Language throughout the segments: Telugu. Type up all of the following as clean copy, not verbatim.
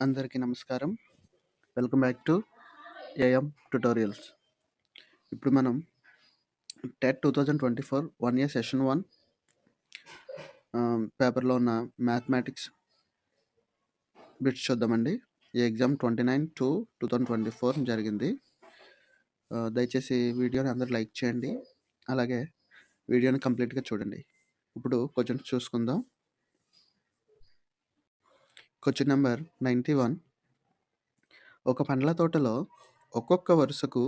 అందరికీ నమస్కారం. Welcome back to AM tutorials. ఇప్పుడు మనం టెట్ 2024 1 ఇయర్ సెషన్ 1 పేపర్లో ఉన్న మ్యాథమెటిక్స్ బిట్స్ చూద్దామండి. ఈ ఎగ్జామ్ 29/2/2024 జరిగింది. దయచేసి వీడియోని అందరూ లైక్ చేయండి, అలాగే వీడియోని కంప్లీట్గా చూడండి. ఇప్పుడు క్వశ్చన్స్ చూసుకుందాం. Question number 91. ఒక పండ్ల తోటలో ఒక్కొక్క వరుసకు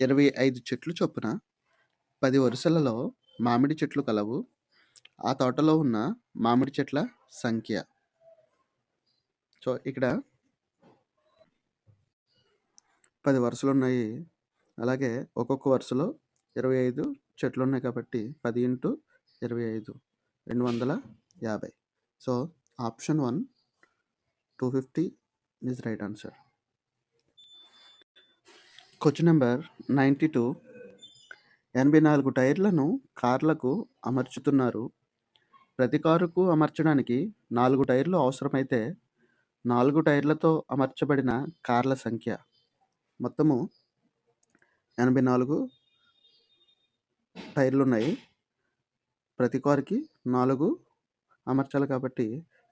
25 చెట్లు చొప్పున 10 వరుసలలో మామిడి చెట్లు కలవు. ఆ తోటలో ఉన్న మామిడి చెట్ల సంఖ్య. సో ఇక్కడ 10 వరుసలు ఉన్నాయి, అలాగే ఒక్కొక్క వరుసలో 25 చెట్లు ఉన్నాయి కాబట్టి 10 × 25 250. So option 1 250 is right answer. Question number 92. 84 టైర్లను కార్లకు అమర్చుతున్నారు. ప్రతి కారుకు అమర్చడానికి 4 టైర్లు అవసరమైతే 4 టైర్లతో అమర్చబడిన కార్ల సంఖ్య. మొత్తము 84 టైర్లు ఉన్నాయి, ప్రతి కారుకి 4 అమర్చాలి కాబట్టి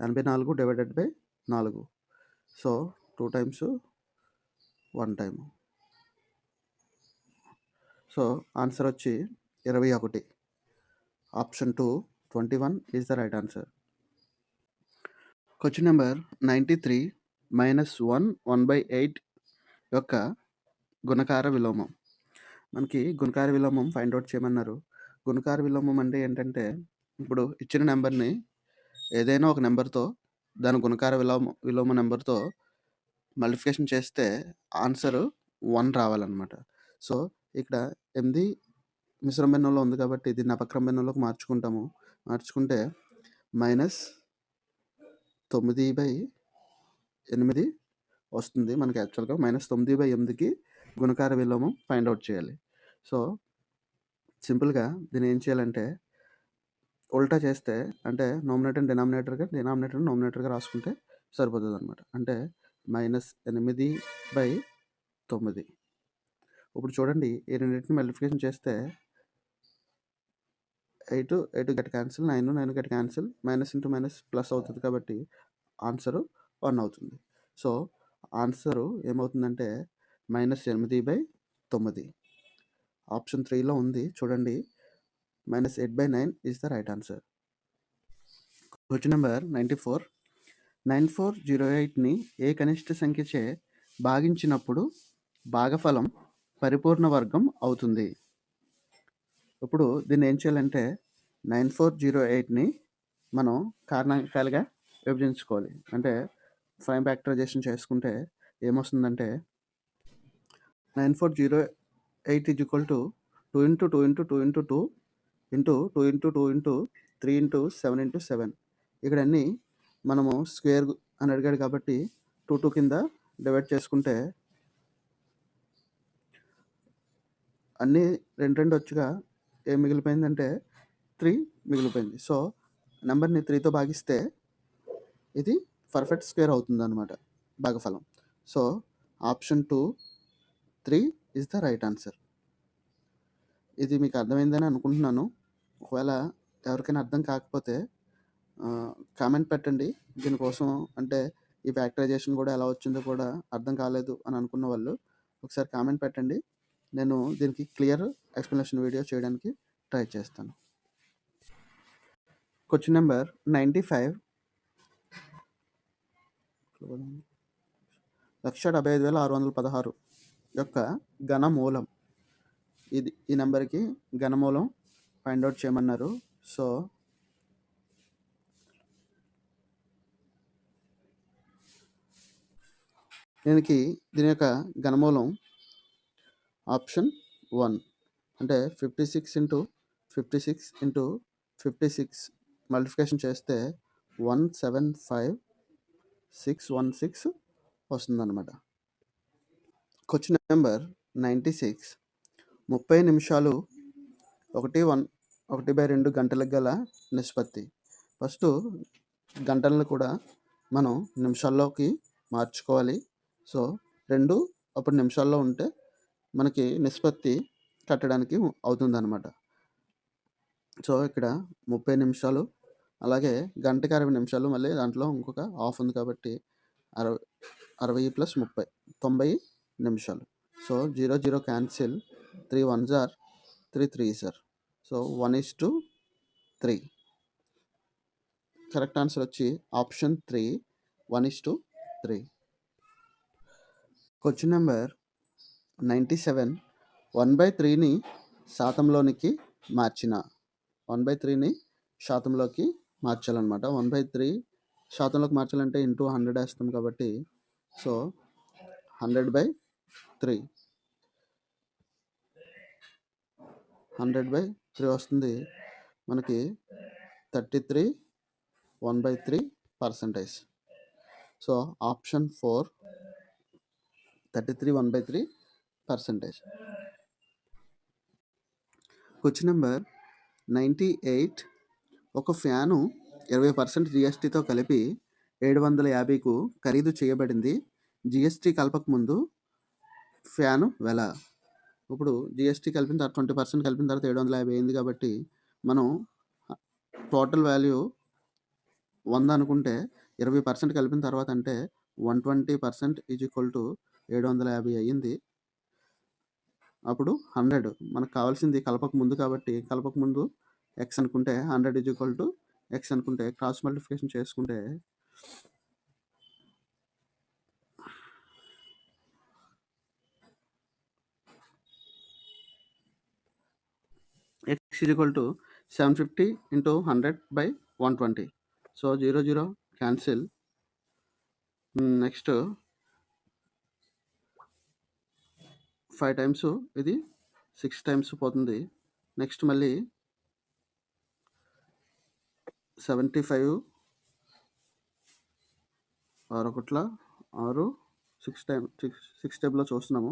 84 / 4. So 2 times 1 time. So answer వచ్చి 21. Option 2 21 is the right answer. Question number 93. -1 1/8 యొక్క గుణకార విలోమం. మనకి గుణకార విలోమం ఫైండ్ అవుట్ చేయమన్నారు. గుణకార విలోమం అంటే ఏంటంటే, ఇప్పుడు ఇచ్చిన నెంబర్ని ఏదైనా ఒక నెంబర్తో దాని గుణకార విలోమ నెంబర్తో మల్టిప్లికేషన్ చేస్తే ఆన్సర్ 1 రావాలన్నమాట. సో ఇక్కడ 8 మిశ్రమ భిన్నంలో ఉంది కాబట్టి దీన్ని అపక్రమ భిన్నంలోకి మార్చుకుంటే -9/8 వస్తుంది. మనకి యాక్చువల్గా -9/8కి గుణకార విలోమం ఫైండ్ అవుట్ చేయాలి. సో సింపుల్గా దీన్ని ఏం చేయాలంటే ఉల్టా చేస్తే, అంటే డినామినేటర్గా రాసుకుంటే సరిపోతుంది అనమాట. అంటే -8/9. ఇప్పుడు చూడండి, ఈ రెండింటిని మల్టిప్లికేషన్ చేస్తే 8 gut cancel, 9 gut cancel, minus into minus plus అవుతుంది కాబట్టి ఆన్సరు 1 అవుతుంది. సో ఆన్సరు ఏమవుతుందంటే -8/9. ఆప్షన్ 3లో ఉంది చూడండి. -8/9 is the right answer. Question number 94. 9408ని ఏ కనిష్ట సంఖ్యచే భాగించినప్పుడు భాగఫలం పరిపూర్ణ వర్గం అవుతుంది. ఇప్పుడు దీన్ని ఏం చేయాలంటే 9408ని మనం కారణాంకాలుగా విభజించుకోవాలి. అంటే ప్రైమ్ ఫ్యాక్టరైజేషన్ చేసుకుంటే ఏమొస్తుందంటే 9408 = 2 × 2 × 2 × 2 2 × 2 × 3 × 7 × 7. ఇక్కడ అన్నీ మనము స్క్వేర్ అని అడిగాడు కాబట్టి 2 కింద డివైడ్ చేసుకుంటే అన్నీ 2 వచ్చుగా ఏం మిగిలిపోయిందంటే 3 మిగిలిపోయింది. సో నెంబర్ని 3తో భాగిస్తే ఇది పర్ఫెక్ట్ స్క్వేర్ అవుతుంది అన్నమాట భాగఫలం. So option 2 3 is the right answer. ఇది మీకు అర్థమైందని అనుకుంటున్నాను. ఒకవేళ ఎవరికైనా అర్థం కాకపోతే కామెంట్ పెట్టండి. దీనికోసం అంటే ఈ ఫ్యాక్టరైజేషన్ కూడా ఎలా వచ్చిందో కూడా అర్థం కాలేదు అని అనుకున్న వాళ్ళు ఒకసారి కామెంట్ పెట్టండి. నేను దీనికి క్లియర్ ఎక్స్ప్లెనేషన్ వీడియో చేయడానికి ట్రై చేస్తాను. Question number 95. 1,75,616 యొక్క ఘనమూలం. ఈ నెంబర్కి ఘనమూలం ఫైండ్ అవుట్ చేయమన్నారు. సో దీని యొక్క ఘనమూలం ఆప్షన్ 1 అంటే 56 × 56 × 56 మల్టిప్లికేషన్ చేస్తే 175,616 వస్తుందన్నమాట. Question number 96. 30 నిమిషాలు 1/2 గంటలకు గల నిష్పత్తి. ఫస్ట్ గంటలను కూడా మనం నిమిషాల్లోకి మార్చుకోవాలి. సో 2 అప్పుడు నిమిషాల్లో ఉంటే మనకి నిష్పత్తి కట్టడానికి అవుతుందన్నమాట. సో ఇక్కడ 30 నిమిషాలు, అలాగే గంటకి 60 నిమిషాలు, మళ్ళీ దాంట్లో ఇంకొక హాఫ్ ఉంది కాబట్టి 60 + 30 90 నిమిషాలు. So 0 0 cancel, 3 1s are 3 3s are. So 1:3. Correct answer వచ్చి ఆప్షన్ 3 1:3. Question number 97. 1/3ని శాతంలోనికి మార్చిన 1/3ని శాతంలోకి మార్చాలన్నమాట. 1/3 శాతంలోకి మార్చాలంటే ఇంటూ 100 వేస్తాం కాబట్టి సో 100/3 100/3 వస్తుంది మనకి 33 1/3%. So option 4 33 1/3%. Question number 98. ఒక ఫ్యాను 20% జిఎస్టీతో కలిపి 750కు ఖరీదు చేయబడింది. జిఎస్టీ కలపక ముందు ఫ్యాను వెల. ఇప్పుడు జిఎస్టీ కలిపిన తర్వాత 20% కలిపిన తర్వాత 750 అయింది కాబట్టి మనం టోటల్ వాల్యూ 100 అనుకుంటే 20% కలిపిన తర్వాత అంటే 120% = 750 అయ్యింది. అప్పుడు 100 మనకు కావాల్సింది కలపక ముందు కాబట్టి కలపక ముందు ఎక్స్ అనుకుంటే 100 = ఎక్స్ అనుకుంటే క్రాస్ మల్టిప్లికేషన్ చేసుకుంటే x = 750 × 100/120. So 0 0 cancel. Next 5 times ఇది 6 టైమ్స్ పోతుంది. నెక్స్ట్ మళ్ళీ 75 6 6 6 టేబుల్లో చూస్తున్నాము.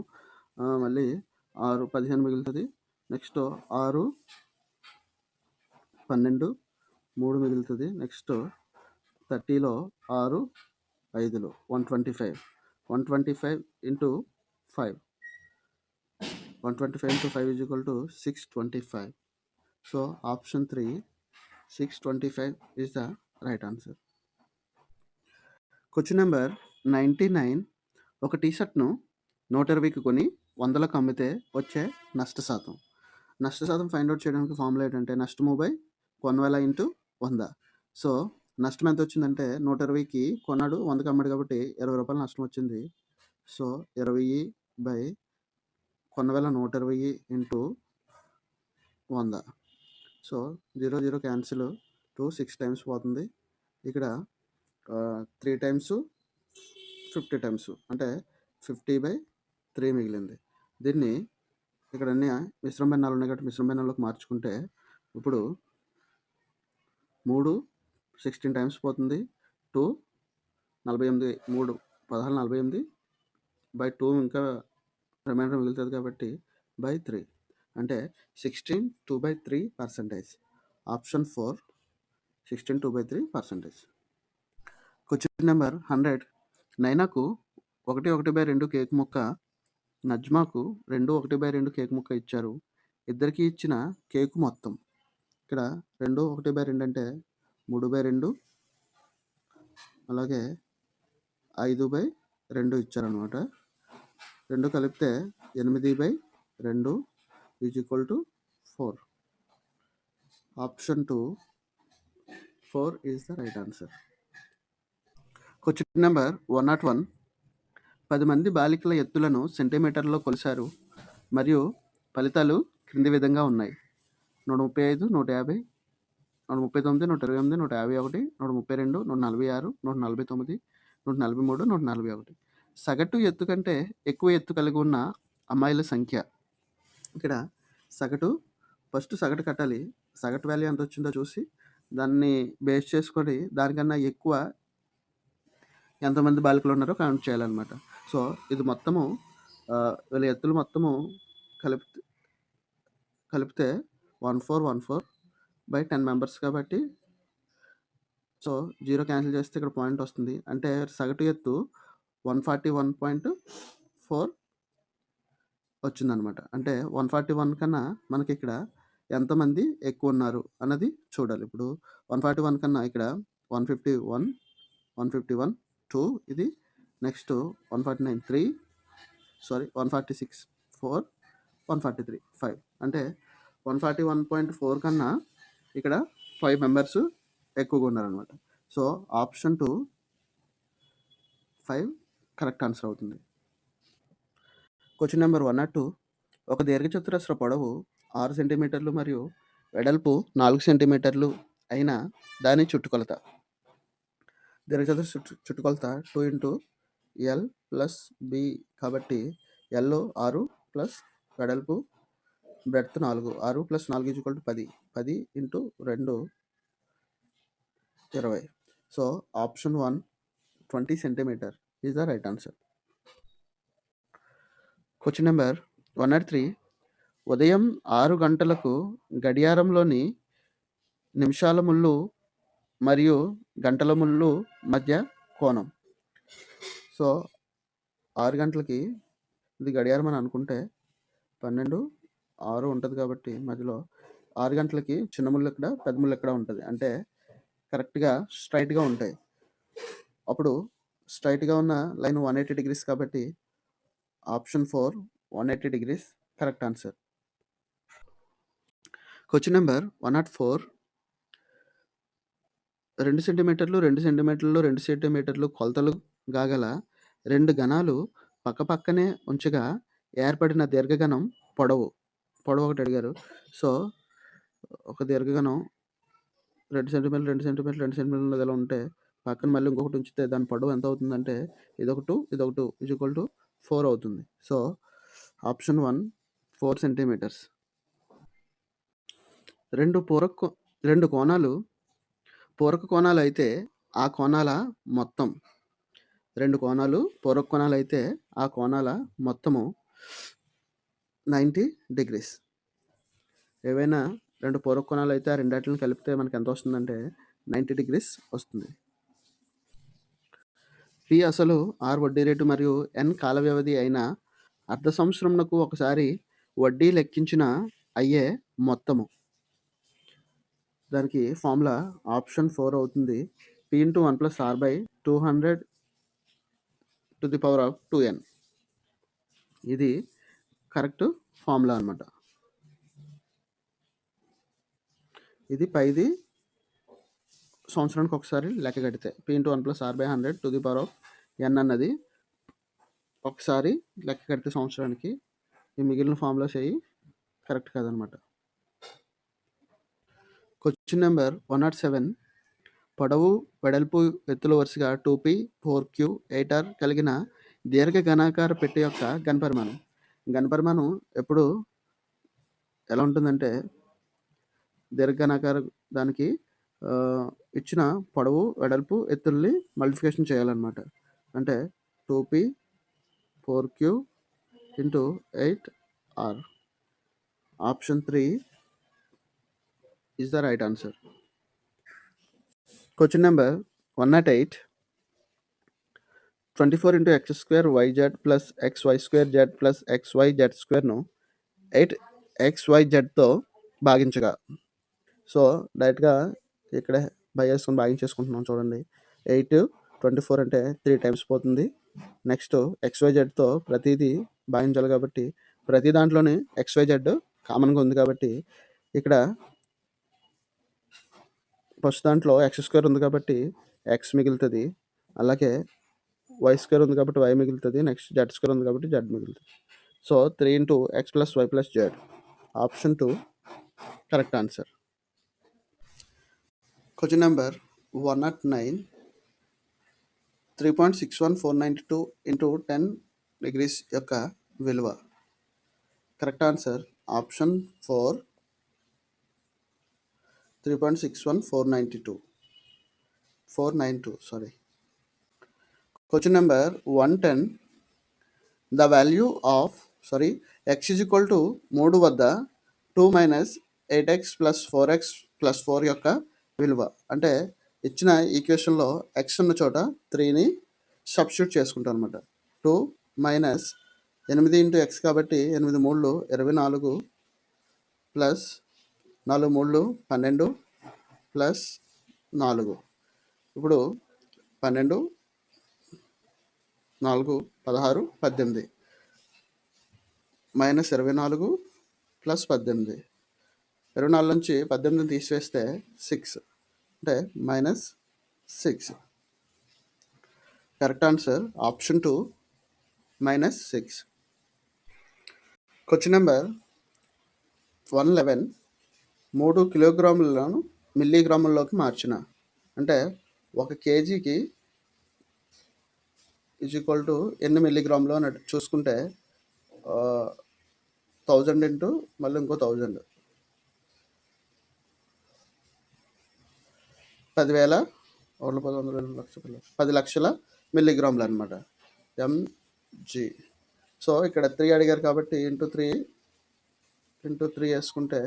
మళ్ళీ 6 15 మిగులుతుంది. నెక్స్ట్ 6 12 3 మిగులుతుంది. Next 30లో 6 5 125 125 × 5 125 × 5 = 625. So option 3 625 is the right answer. Question number 99. ఒక టీషర్ట్ను 120కి కొని 100లకు అమ్మితే వచ్చే నష్టశాతం. నష్టశాతం ఫైండ్ అవుట్ చేయడానికి ఫార్ములా ఏంటంటే నష్టము బై కొనవేల × 100. సో నష్టం ఎంత వచ్చిందంటే 120కి కొన్నాడు 100కి అమ్మాడు కాబట్టి 20 రూపాయలు నష్టం వచ్చింది. సో 20 కొనవేల 120 × 100. సో 0 0 క్యాన్సిల్, 2 6 టైమ్స్ పోతుంది. ఇక్కడ 3 టైమ్స్ 50 టైమ్స్ అంటే 50/3 మిగిలింది. దీన్ని ఇక్కడ అన్ని మిశ్రమ భిన్నాలు ఉన్నాయి కాబట్టి మిశ్రమ భిన్నాల్లోకి మార్చుకుంటే ఇప్పుడు 3 16 టైమ్స్ పోతుంది. 2 48 3 16 48/2 ఇంకా రిమైండర్ మిగులుతుంది కాబట్టి /3 అంటే 16 2/3%. ఆప్షన్ 4 16 2/3%. Question number 100. నైనాకు 1/2 కేక్ ముక్క, నజ్మాకు 2/1/2 కేక్ ముక్క ఇచ్చారు. ఇద్దరికి ఇచ్చిన కేకు మొత్తం. ఇక్కడ 2/1/2 అంటే 3/2 అలాగే 5/2 ఇచ్చారనమాట. 2 కలిపితే 8/2 = 4. Option 2 4 is the right answer. Question number 101. 10 మంది బాలికల ఎత్తులను సెంటీమీటర్లో కొలిచారు మరియు ఫలితాలు క్రింది విధంగా ఉన్నాయి. 135 150 139 128 151 132 146 149 143 141. సగటు ఎత్తు కంటే ఎక్కువ ఎత్తు కలిగి ఉన్న అమ్మాయిల సంఖ్య. ఇక్కడ ఫస్ట్ సగటు కట్టాలి. సగటు వాల్యూ ఎంత వచ్చిందో చూసి దాన్ని బేస్ చేసుకొని దానికన్నా ఎక్కువ ఎంతమంది బాలికలు ఉన్నారో కౌంట్ చేయాలన్నమాట. సో ఇది మొత్తము వీళ్ళ ఎత్తులు మొత్తము కలిపితే 1414/10 మెంబర్స్ కాబట్టి సో 0 క్యాన్సిల్ చేస్తే ఇక్కడ పాయింట్ వస్తుంది. అంటే సగటు ఎత్తు 141.4 వచ్చిందనమాట. అంటే 141 కన్నా మనకి ఇక్కడ ఎంతమంది ఎక్కువ ఉన్నారు అన్నది చూడాలి. ఇప్పుడు 141 కన్నా ఇక్కడ 151, 151 2 ఇది. నెక్స్ట్ 149 3, 146 4, 143 5. అంటే 141.4 కన్నా ఇక్కడ 5 మెంబర్స్ ఎక్కువగా ఉన్నారనమాట. సో ఆప్షన్ 2 5 కరెక్ట్ ఆన్సర్ అవుతుంది. Question number 102. ఒక దీర్ఘచతురస్ర పొడవు 6 సెంటీమీటర్లు మరియు వెడల్పు 4 సెంటీమీటర్లు అయిన దాని చుట్టుకొలత. దీర్ఘచతురస్ర చుట్టుకొలత 2 ఇంటూ ఎల్ ప్లస్ బి కాబట్టి ఎల్ 6 ప్లస్ వెడల్పు బ్రెడ్త్ 4. 6 ప్లస్ 4 10. 10 into 2 20. So option 1 20 centimetre is the right answer. Question number 103. ఉదయం 6 గంటలకు గడియారంలోని నిమిషాల ముళ్ళు మరియు గంటల ముళ్ళు మధ్య కోణం. సో 6 గంటలకి ఇది గడియారం అని అనుకుంటే 12 6 ఉంటుంది కాబట్టి మధ్యలో 6 గంటలకి చిన్న ముళ్ళు ఎక్కడ పెద్ద ముళ్ళు ఎక్కడ ఉంటుంది అంటే కరెక్ట్గా స్ట్రైట్గా ఉంటాయి. అప్పుడు స్ట్రైట్గా ఉన్న లైన్ 180 డిగ్రీస్ కాబట్టి option 4 180 degrees correct answer. Question number 104. 2 సెంటీమీటర్లు 2 సెంటీమీటర్లు 2 సెంటీమీటర్లు కొలతలు గాగల 2 ఘనాలు పక్కపక్కనే ఉంచగా ఏర్పడిన దీర్ఘగణం పొడవు ఒకటి అడిగారు. సో ఒక దీర్ఘగణం 2 సెంటీమీటర్లు 2 సెంటీమీటర్లు 2 సెంటీమీటర్లు ఇలా ఉంటే పక్కన మళ్ళీ ఇంకొకటి ఉంచితే దాని పొడవు ఎంత అవుతుందంటే ఇదొకటి 4 అవుతుంది. So option 1 4 centimetres. రెండు కోణాలు పూరక కోణాలు అయితే ఆ కోణాల మొత్తం 2 కోణాలు పూరక కోణాలు అయితే ఆ కోణాల మొత్తము 90 డిగ్రీస్. ఏవైనా 2 పూరక కోణాలు అయితే ఆ రెండాటిని కలిపితే మనకి ఎంత వస్తుందంటే 90 డిగ్రీస్ వస్తుంది. పి అసలు ఆర్ వడ్డీ రేటు మరియు ఎన్ కాల వ్యవధి అయిన అర్ధ సంవత్సరంకు ఒకసారి వడ్డీ లెక్కించిన అయ్యే మొత్తము. దానికి ఫార్ములా ఆప్షన్ 4 అవుతుంది. P into 1 plus R by 200 to the power of 2n. ఇది కరెక్ట్ ఫార్ములా అనమాట. ఇది పైది సంవత్సరానికి ఒకసారి లెక్క కడితే P into 1 plus R by 100 to the power of n అన్నది ఒకసారి లెక్క కడితే సంవత్సరానికి. ఈ మిగిలిన ఫార్ములాస్ అయ్యి కరెక్ట్ కాదనమాట. Question number 107. పొడవు వెడల్పు ఎత్తుల వరుసగా 2p 4q 8r కలిగిన దీర్ఘ ఘనాకార పెట్టె యొక్క ఘనపరిమాణం ఎప్పుడు ఎలా ఉంటుందంటే దీర్ఘఘనాకార దానికి ఇచ్చిన పొడవు వెడల్పు ఎత్తుల్ని మల్టిప్లికేషన్ చేయాలన్నమాట. అంటే 2p 4q into 8r. Option 3 is the right answer. Question number 108. 24 into x square yz plus xy square z plus xyz square ను 8xyzతో భాగించగా. సో డైరెక్ట్గా ఇక్కడ బై చేసుకొని భాగించేసుకుంటున్నాం. చూడండి 8 24 అంటే 3 టైమ్స్ పోతుంది. నెక్స్ట్ xyzతో ప్రతిదీ భాగించాలి కాబట్టి ప్రతి దాంట్లోనే xyz కామన్గా ఉంది కాబట్టి ఇక్కడ ఫస్ట్ దాంట్లో ఎక్స్ స్క్వేర్ ఉంది కాబట్టి ఎక్స్ మిగులుతుంది. అలాగే వై స్క్వేర్ ఉంది కాబట్టి వై మిగులుతుంది. నెక్స్ట్ జెడ్ స్క్వేర్ ఉంది కాబట్టి జెడ్ మిగులుతుంది. So 3 into X plus Y plus Z. Option 2 correct answer. Question number 109. 3.61492 into 10 degrees యొక్క విలువ. Correct answer option 4 3.61492. Question number 110. The value of x is equal to 3 వద్ద 2 minus 8x plus 4x plus 4 యొక్క విలువ. అంటే ఇచ్చిన ఈక్వేషన్లో x ఉన్న చోట 3ని సబ్స్టిట్యూట్ చేసుకుంటాం అనమాట. 2 మైనస్ 8 ఇంటూ ఎక్స్ కాబట్టి 8 3 24 ప్లస్ 4 3 12 ప్లస్ 4. ఇప్పుడు 12 4 16 18 మైనస్ 24 ప్లస్ 18. 24 నుంచి 18 తీసివేస్తే 6 అంటే minus 6. Correct answer option 2 minus 6. Question number 111 3 కిలోగ్రాములను మిల్లీగ్రాముల్లోకి మార్చిన అంటే 1 కేజీకి ఈజ్ ఈక్వల్ టు ఎన్ని మిల్లీగ్రాములు అని చూసుకుంటే 1000 ఇంటూ మళ్ళీ ఇంకో 1000 10,000 10 లక్షల మిల్లీగ్రాములు అనమాట ఎంజీ. సో ఇక్కడ 3 అడిగారు కాబట్టి ఇంటూ 3 వేసుకుంటే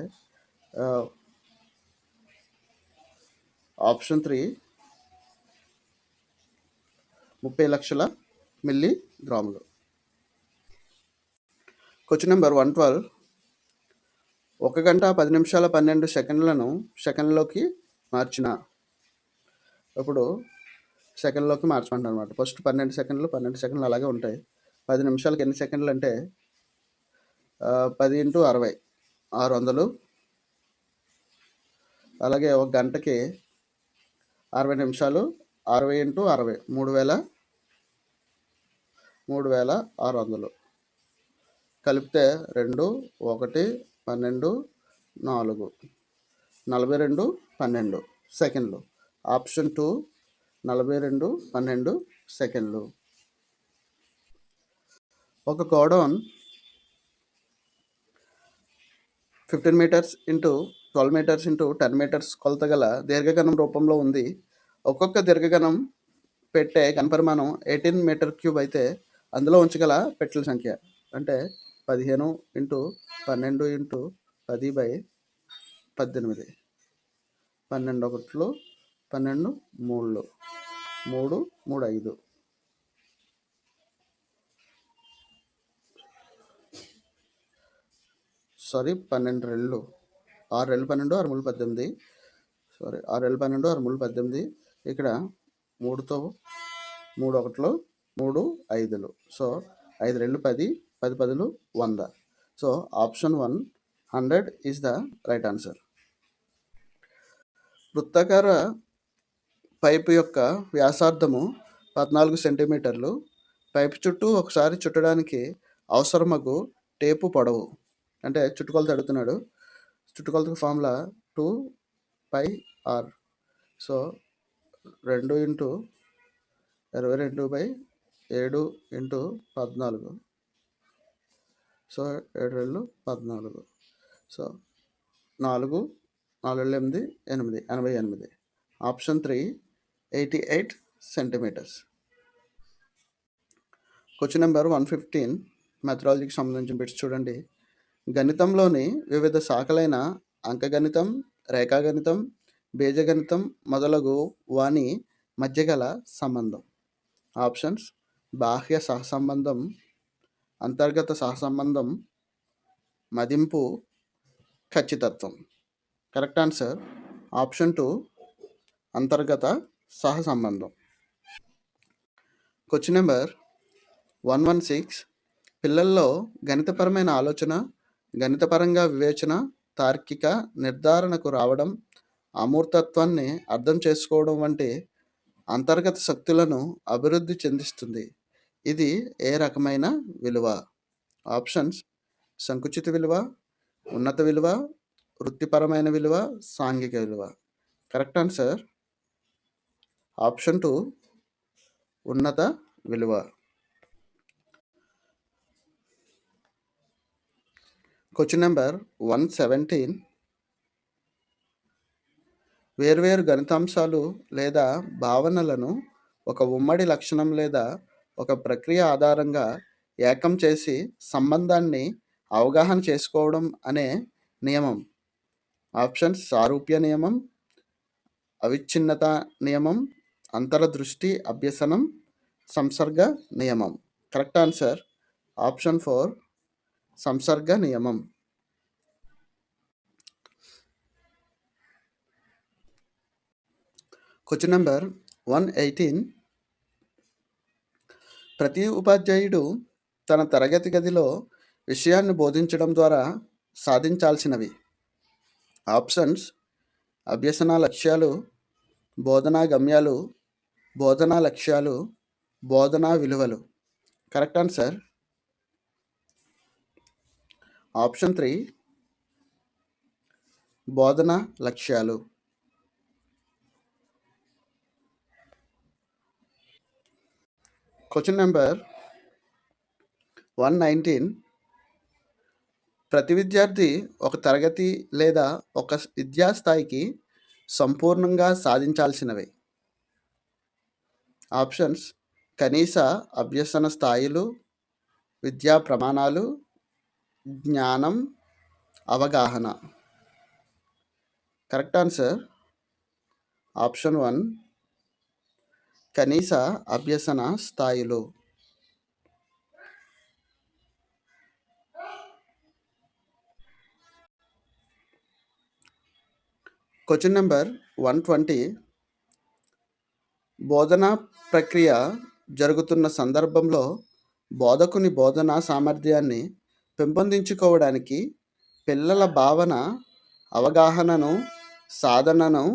ఆప్షన్ 3 30 లక్షల మిల్లీగ్రాములు. క్వశ్చన్ నెంబర్ 112 1 గంట 10 నిమిషాల 12 సెకండ్లను సెకండ్లోకి మార్చిన. ఇప్పుడు సెకండ్లోకి మార్చమంటారు అనమాట. ఫస్ట్ 12 సెకండ్లు అలాగే ఉంటాయి. 10 నిమిషాలకి ఎన్ని సెకండ్లు అంటే 10 ఇంటూ 60 600. అలాగే 1 గంటకి 60 నిమిషాలు 60 ఇంటూ 60 3600. కలిపితే 2 1 12 4 42 12 సెకండ్లు. ఆప్షన్ 2 42 12 సెకండ్లు. ఒక godown 15 metres into 12 metres into 10 metres కొలత గల దీర్ఘగణం రూపంలో ఉంది. ఒక్కొక్క దీర్ఘగణం పెట్టే ఘనపరిమాణం 18 మీటర్ క్యూబ్ అయితే అందులో ఉంచగల పెట్టెల సంఖ్య అంటే 15 ఇంటూ 12 ఇంటూ 10/18. 12 ఒకట్లు 12 3 3 3 5. సారీ 12 రెళ్ళు 6 రెళ్ళు 12 6 3 18. సారీ 6 రెళ్ళు 12 6 3 18. ఇక్కడ 3తో 3 ఒకట్లు 3 5లు. సో 5 రెళ్ళు 10 10 10లు 100. So option 1 100 is the right answer. వృత్తాకార పైపు యొక్క వ్యాసార్థము 14 సెంటీమీటర్లు. పైపు చుట్టూ ఒకసారి చుట్టడానికి అవసరమగు టేపు పొడవు అంటే చుట్టుకొలత అడుగుతున్నాడు. చుట్టుకొలతకు formula 2πr. So 2 into 22/7 into 14. So 7 రెళ్ళు 14. So 4 4 8 8 88. Option 3 88 centimetres. Question number 115 మెథడాలజీకి సంబంధించిన బిట్స్ చూడండి. గణితంలోని వివిధ శాఖలైన అంకగణితం, రేఖాగణితం, బీజగణితం మొదలగు వాని మధ్య గల సంబంధం. ఆప్షన్స్ బాహ్య సహసంబంధం, అంతర్గత సహసంబంధం, మదింపు, ఖచ్చితత్వం. కరెక్ట్ ఆన్సర్ ఆప్షన్ 2 అంతర్గత సహసంబంధం. క్వశ్చన్ నెంబర్ 116 పిల్లల్లో గణితపరమైన ఆలోచన, గణితపరంగా వివేచన, తార్కిక నిర్ధారణకు రావడం, అమూర్తత్వాన్ని అర్థం చేసుకోవడం వంటి అంతర్గత శక్తులను అభివృద్ధి చెందిస్తుంది. ఇది ఏ రకమైన విలువ? ఆప్షన్స్ సంకుచిత విలువ, ఉన్నత విలువ, వృత్తిపరమైన విలువ, సాంఘిక విలువ. కరెక్ట్ ఆన్సర్ ఆప్షన్ 2 ఉన్నత విలువ. క్వశ్చన్ నెంబర్ 117 వేర్వేరు గణితాంశాలు లేదా భావనలను ఒక ఉమ్మడి లక్షణం లేదా ఒక ప్రక్రియ ఆధారంగా ఏకం చేసి సంబంధాన్ని అవగాహన చేసుకోవడం అనే నియమం. ఆప్షన్స్ సారూప్య నియమం, అవిచ్ఛిన్నత నియమం, అంతర్దృష్టి అభ్యసనం, సంసర్గ నియమం. కరెక్ట్ ఆన్సర్ ఆప్షన్ 4 సంసర్గ నియమం. Question number 118. ప్రతి ఉపాధ్యాయుడు తన తరగతి గదిలో విషయాన్ని బోధించడం ద్వారా సాధించాల్సినవి. ఆప్షన్స్: అభ్యసన లక్ష్యాలు, బోధనా గమ్యాలు, బోధనా లక్ష్యాలు, బోధనా విలువలు. కరెక్ట్ ఆన్సర్ ఆప్షన్ 3 బోధనా లక్ష్యాలు. Question number 119. ప్రతి విద్యార్థి ఒక తరగతి లేదా ఒక విద్యాస్థాయికి సంపూర్ణంగా సాధించాల్సినవి. ఆప్షన్స్: కనీస అభ్యసన స్థాయిలు, విద్యా ప్రమాణాలు, జ్ఞానం, అవగాహన. కరెక్ట్ ఆన్సర్ ఆప్షన్ 1 కనీస అభ్యసన స్థాయిలు. Question number 120. బోధనా ప్రక్రియ జరుగుతున్న సందర్భంలో బోధకుని బోధనా సామర్థ్యాన్ని పెంపొందించుకోవడానికి పిల్లల భావన, అవగాహనను, సాధనను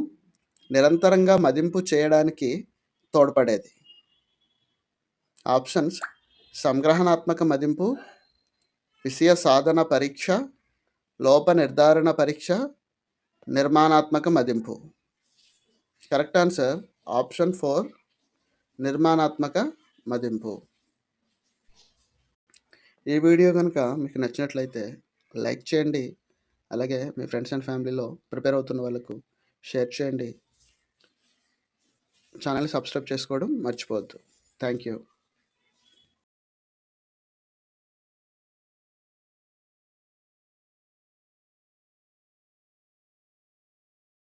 నిరంతరంగా మదింపు చేయడానికి తోడ్పడేది. ఆప్షన్స్: సంగ్రహణాత్మక మదింపు, విషయ సాధన పరీక్ష, లోప నిర్ధారణ పరీక్ష, నిర్మాణాత్మక మదింపు. కరెక్ట్ ఆన్సర్ ఆప్షన్ 4 నిర్మాణాత్మక మదింపు. ఈ వీడియో కనుక మీకు నచ్చినట్లయితే లైక్ చేయండి. అలాగే మీ ఫ్రెండ్స్ అండ్ ఫ్యామిలీలో ప్రిపేర్ అవుతున్న వాళ్ళకు షేర్ చేయండి. ఛానల్ సబ్స్క్రైబ్ చేసుకోవడం మర్చిపోవద్దు. Thank you.